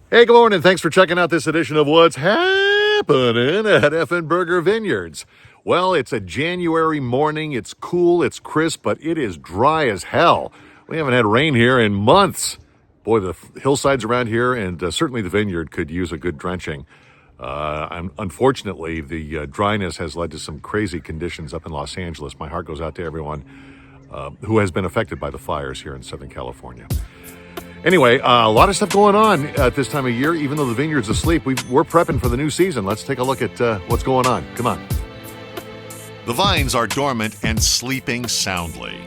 Hey, good morning. Thanks for checking out this edition of What's Happening at Effen Vineyards. Well, it's a January morning. It's cool, it's crisp, but it is dry as hell. We haven't had rain here in months. Boy, the hillsides around here and certainly the vineyard could use a good drenching. Unfortunately, the dryness has led to some crazy conditions up in Los Angeles. My heart goes out to everyone who has been affected by the fires here in Southern California. Anyway, a lot of stuff going on at this time of year. Even though the vineyard's asleep, we're prepping for the new season. Let's take a look at what's going on. Come on. The vines are dormant and sleeping soundly.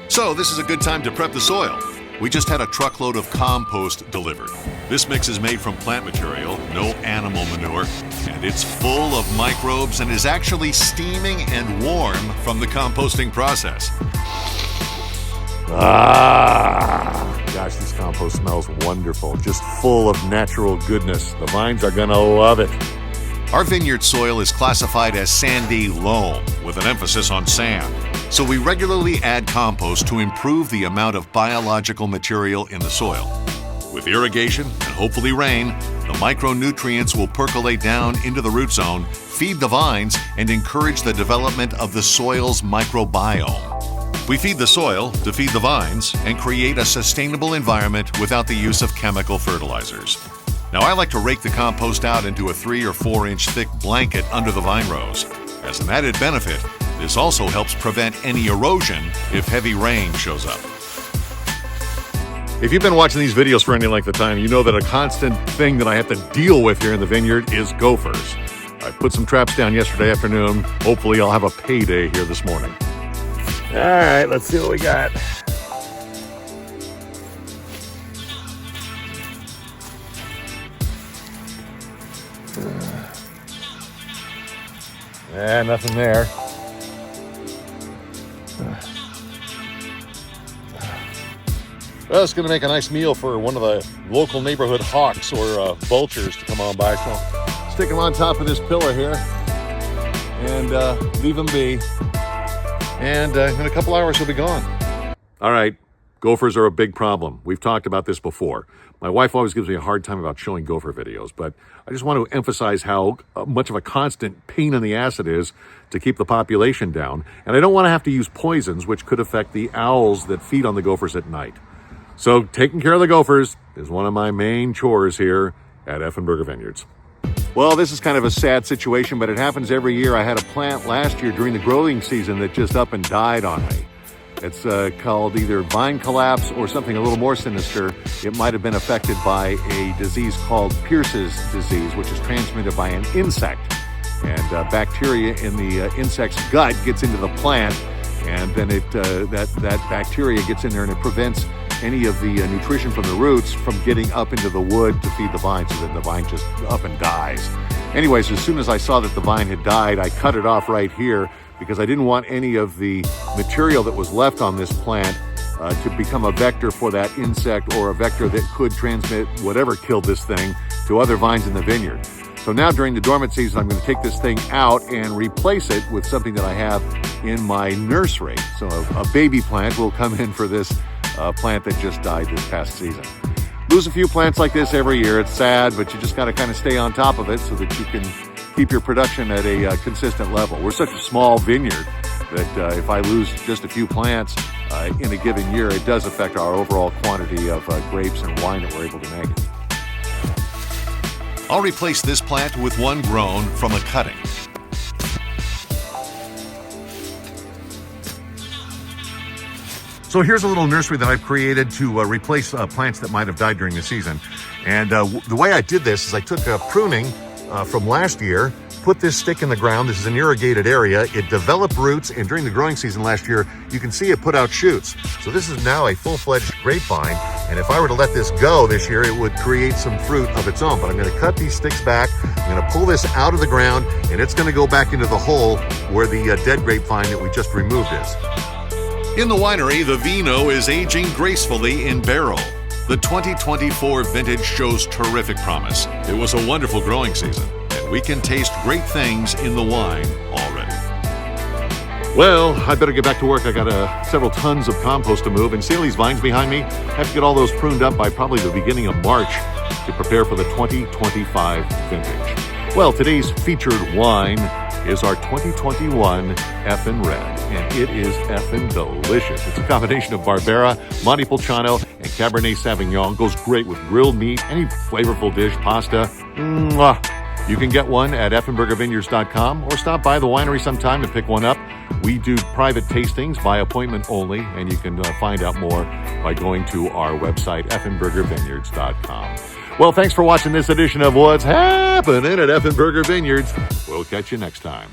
So this is a good time to prep the soil. We just had a truckload of compost delivered. This mix is made from plant material, no animal manure, and it's full of microbes and is actually steaming and warm from the composting process. Gosh, this compost smells wonderful. Just full of natural goodness. The vines are going to love it. Our vineyard soil is classified as sandy loam, with an emphasis on sand. So we regularly add compost to improve the amount of biological material in the soil. With irrigation and hopefully rain, the micronutrients will percolate down into the root zone, feed the vines, and encourage the development of the soil's microbiome. We feed the soil to feed the vines and create a sustainable environment without the use of chemical fertilizers. Now, I like to rake the compost out into a 3 or 4 inch thick blanket under the vine rows. As an added benefit, this also helps prevent any erosion if heavy rain shows up. If you've been watching these videos for any length of time, you know that a constant thing that I have to deal with here in the vineyard is gophers. I put some traps down yesterday afternoon. Hopefully I'll have a payday here this morning. All right, let's see what we got. Nothing there. Well, it's going to make a nice meal for one of the local neighborhood hawks or vultures to come on by. So stick them on top of this pillar here and leave them be. And in a couple hours, he'll be gone. All right, gophers are a big problem. We've talked about this before. My wife always gives me a hard time about showing gopher videos, but I just want to emphasize how much of a constant pain in the ass it is to keep the population down. And I don't want to have to use poisons, which could affect the owls that feed on the gophers at night. So taking care of the gophers is one of my main chores here at Effen Vineyards. Well, this is kind of a sad situation, but it happens every year. I had a plant last year during the growing season that just up and died on me. It's called either vine collapse or something a little more sinister. It might have been affected by a disease called Pierce's disease, which is transmitted by an insect. And bacteria in the insect's gut gets into the plant, and then that bacteria gets in there and it prevents any of the nutrition from the roots from getting up into the wood to feed the vine, so that the vine just up and dies. Anyways, as soon as I saw that the vine had died, I cut it off right here because I didn't want any of the material that was left on this plant to become a vector for that insect or a vector that could transmit whatever killed this thing to other vines in the vineyard. So now during the dormant season, I'm going to take this thing out and replace it with something that I have in my nursery. So a baby plant will come in for this plant that just died this past season. Lose a few plants like this every year. It's sad, but you just got to kind of stay on top of it so that you can keep your production at a consistent level. We're such a small vineyard that if I lose just a few plants in a given year, it does affect our overall quantity of grapes and wine that we're able to make. I'll replace this plant with one grown from a cutting. So here's a little nursery that I've created to replace plants that might have died during the season. And the way I did this is I took pruning from last year, put this stick in the ground. This is an irrigated area. It developed roots, and during the growing season last year, you can see it put out shoots. So this is now a full-fledged grapevine, and if I were to let this go this year, it would create some fruit of its own. But I'm going to cut these sticks back. I'm going to pull this out of the ground, and it's going to go back into the hole where the dead grapevine that we just removed is. In the winery, the vino is aging gracefully in barrel. The 2024 vintage shows terrific promise. It was a wonderful growing season, and we can taste great things in the wine already. Well, I better get back to work. I got several tons of compost to move, and Saley's vines behind me have to get all those pruned up by probably the beginning of March to prepare for the 2025 vintage. Well, today's featured wine is our 2021 Effen Red, and it is effing delicious. It's a combination of Barbera, Montepulciano, and Cabernet Sauvignon. Goes great with grilled meat, any flavorful dish, pasta. Mwah. You can get one at effenburgervineyards.com or stop by the winery sometime and pick one up. We do private tastings by appointment only, and you can find out more by going to our website, effenburgervineyards.com. Well, thanks for watching this edition of What's Happening at Effenburger Vineyards. We'll catch you next time.